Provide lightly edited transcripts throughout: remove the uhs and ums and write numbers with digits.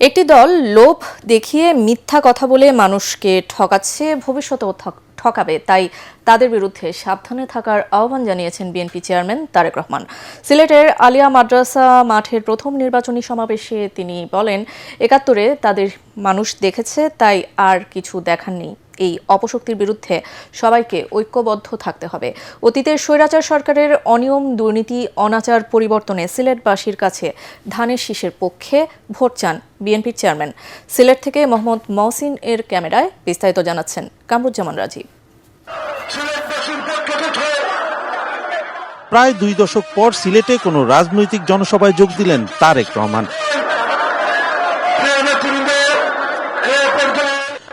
একটি দল লোভ দেখিয়ে মিথ্যা কথা বলে মানুষকে ঠকাচ্ছে, ভবিষ্যতেও ঠকাবে। তাই তাদের বিরুদ্ধে সাবধানে থাকার আহ্বান জানিয়েছেন বিএনপি চেয়ারম্যান তারেক রহমান। সিলেটের আলিয়া মাদ্রাসা মাঠের প্রথম নির্বাচনী সমাবেশে তিনি বলেন, ৭১-এ তাদের মানুষ দেখেছে, তাই আর কিছু দেখার নেই। এই অপশক্তির বিরুদ্ধে সবাইকে ঐক্যবদ্ধ থাকতে হবে। অতীতের স্বৈরাচার সরকারের অনিয়ম, দুর্নীতি, অনাচার পরিবর্তনে সিলেটবাসীর কাছে ধানের শীষের পক্ষে ভোট চান বিএনপির চেয়ারম্যান। সিলেট থেকে মোহাম্মদ মহসিন এর ক্যামেরায় বিস্তারিত জানাচ্ছেন কামরুজ্জামান রাজীব। প্রায় ২ দশক পর সিলেটে কোনো রাজনৈতিক জনসভায় যোগ দিলেন তারেক রহমান।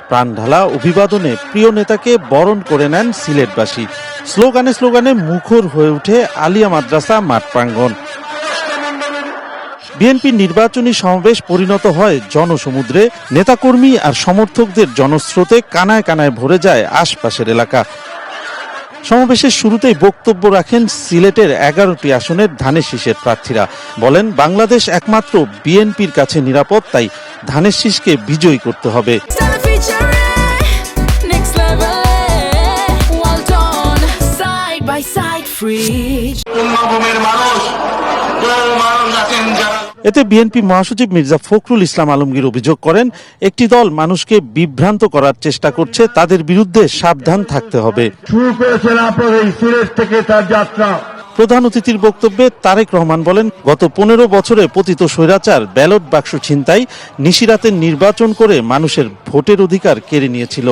প্রাণঢালা অভিবাদনে প্রিয় নেতাকে বরণ করে নেন সিলেটবাসী। স্লোগানে স্লোগানে মুখর হয়ে ওঠে আলিয়া মাদ্রাসা মাঠ প্রাঙ্গণ। বিএনপির নির্বাচনী সমাবেশ পরিণত হয় জনসমুদ্রে। নেতাকর্মী আর সমর্থকদের জনস্রোতে কানায় কানায় ভরে যায় আশপাশের এলাকা। সমাবেশের শুরুতেই বক্তব্য রাখেন সিলেটের ১১টি আসনের ধানের শীষের প্রার্থীরা। বলেন, বাংলাদেশ একমাত্র বিএনপির কাছে নিরাপদ, তাই ধানের শীষকে বিজয়ী করতে হবে। এতে বিএনপি মহাসচিব মির্জা ফখরুল ইসলাম আলমগীর অভিযোগ করেন, একটি দল মানুষকে বিভ্রান্ত করার চেষ্টা করছে, তাদের বিরুদ্ধে সাবধান থাকতে হবে। প্রধান অতিথির বক্তব্যে তারেক রহমান বলেন, গত ১৫ বছরে পতিত স্বৈরাচার ব্যালট বাক্স ছিনতাই, নিশিরাতের নির্বাচন করে মানুষের ভোটের অধিকার কেড়ে নিয়েছিল।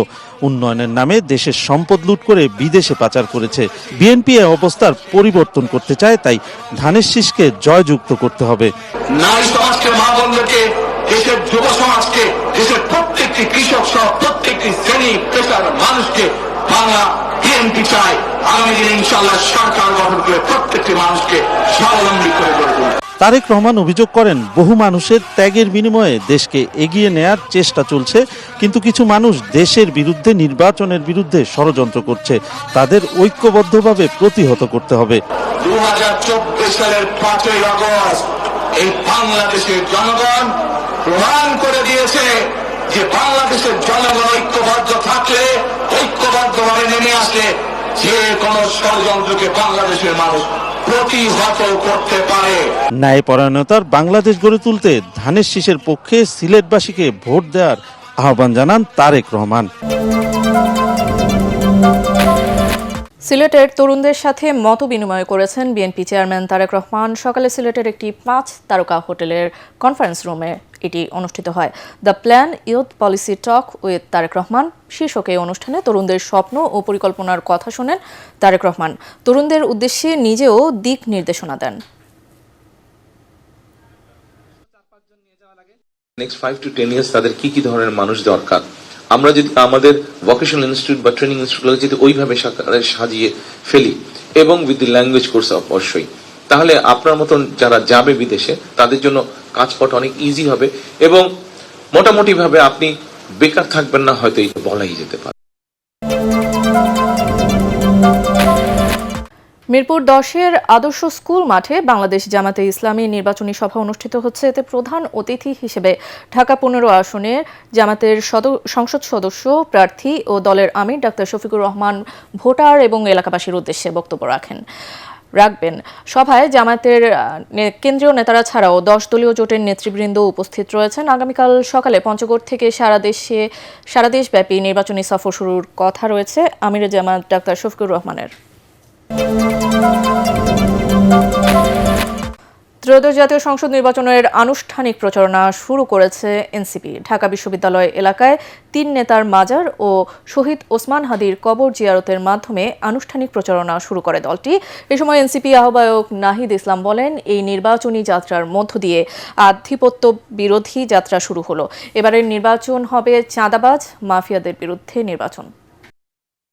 উন্নয়নের নামে দেশের সম্পদ লুট করে বিদেশে পাচার করেছে। বিএনপি এই অবস্থার পরিবর্তন করতে চায়, তাই ধানের শীষকে জয়যুক্ত করতে হবে। নারী সমাজকে, মা বোনদেরকে, দেশের যুব সমাজকে, দেশের প্রত্যেকটি কৃষক সহ প্রত্যেকটি শ্রেণী পেশার মানুষকে বাংলা বিএনপি চায় আগামী দিনে ইনশাআল্লাহ সরকার গঠন করে প্রত্যেকটি মানুষকে স্বাবলম্বী করে গড়ে তুলবে। তারেক রহমান অভিযোগ করেন, বহু মানুষের ত্যাগের বিনিময়ে দেশকে এগিয়ে নেয়ার চেষ্টা চলছে, কিন্তু কিছু মানুষ দেশের বিরুদ্ধে, নির্বাচনের বিরুদ্ধে ষড়যন্ত্র করছে। তাদের ঐক্যবদ্ধভাবে প্রতিহত করতে হবে। ২০২৪ সালের ৫ই আগস্ট এই বাংলাদেশের জনগণ প্রমাণ করে দিয়েছে যে বাংলাদেশের জনগণ ঐক্যবদ্ধ থাকলে, ঐক্যবদ্ধভাবে নেমে আসলে যে কোনো ষড়যন্ত্রকে বাংলাদেশের মানুষ প্রতিহত করতে পারে। ন্যায়পরায়ণতার বাংলাদেশ গড়ে তুলতে ধানের শীষের পক্ষে সিলেটবাসীকে ভোট দেওয়ার আহ্বান জানান তারেক রহমান। সিলেটের তরুণদের সাথে মত বিনিময় করেছেন বিএনপি চেয়ারম্যান তারেক রহমান। সকালে সিলেটের একটি ৫ তারকা হোটেলের কনফারেন্স রুমে এটি অনুষ্ঠিত হয়। The plan youth policy talk with Tarique Rahman শীর্ষক এই অনুষ্ঠানে তরুণদের স্বপ্ন ও পরিকল্পনার কথা শোনেন তারেক রহমান। তরুণদের উদ্দেশ্যে নিজেও দিক নির্দেশনা দেন। নেক্সট 5 to 10 ইয়ার্স তাদের কি কি ধরনের মানুষ দরকার, আমরা যদি আমাদের ভোকেশনাল ইনস্টিটিউট বা ট্রেনিং ইনস্টিটিউট যদি ওইভাবে সাজিয়ে ফেলি এবং উইথ দি ল্যাঙ্গুয়েজ কোর্স অবশ্যই, তাহলে আপনার মতন যারা যাবে বিদেশে তাদের জন্য কাজ পাওয়াটা অনেক ইজি হবে এবং মোটামুটি ভাবে আপনি বেকার থাকবেন না, হয়তো এই বলাই যেতে পারে। মিরপুর 10-এর আদর্শ স্কুল মাঠে বাংলাদেশ জামাতে ইসলামী নির্বাচনী সভা অনুষ্ঠিত হচ্ছে। এতে প্রধান অতিথি হিসেবে ঢাকা 15 আসনের জামাতের সংসদ সদস্য প্রার্থী ও দলের আমির ডাক্তার শফিকুর রহমান ভোটার এবং এলাকাবাসীর উদ্দেশ্যে বক্তব্য রাখবেন। সভায় জামায়াতের কেন্দ্রীয় নেতারা ছাড়াও 10 দলীয় জোটের নেতৃবৃন্দ উপস্থিত রয়েছেন। আগামীকাল সকালে পঞ্চগড় থেকে সারা দেশব্যাপী নির্বাচনী সফর শুরুর কথা রয়েছে আমিরে জামাত ডাক্তার শফিকুর রহমানের। ত্রয়োদশ জাতীয় সংসদ নির্বাচনের আনুষ্ঠানিক প্রচারণা শুরু করেছে এনসিপি। ঢাকা বিশ্ববিদ্যালয় এলাকায় 3 নেতার মাজার ও শহীদ ওসমান হাদির কবর জিয়ারতের মাধ্যমে আনুষ্ঠানিক প্রচারণা শুরু করে দলটি। এ সময় এনসিপি আহ্বায়ক নাহিদ ইসলাম বলেন, এই নির্বাচনী যাত্রার মধ্য দিয়ে আধিপত্য বিরোধী যাত্রা শুরু হলো। এবারের নির্বাচন হবে চাঁদাবাজ মাফিয়াদের বিরুদ্ধে নির্বাচন।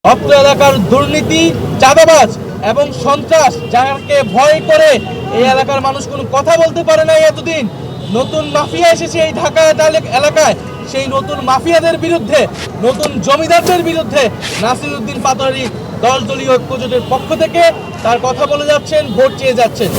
অত্র এলাকার দুর্নীতি, চাঁদাবাজ এবং সন্ত্রাস যাকে ভয় করে এই এলাকার মানুষ কোনো কথা বলতে পারে না এতদিন, নতুন মাফিয়া এসেছে এই ঢাকা এলাকায়। সেই নতুন মাফিয়াদের বিরুদ্ধে, নতুন জমিদারদের বিরুদ্ধে নাসিরউদ্দিন পাটোয়ারী 10 দলীয় ঐক্যজোটের পক্ষ থেকে তার কথা বলে যাচ্ছেন, ভোট চেয়ে যাচ্ছেন।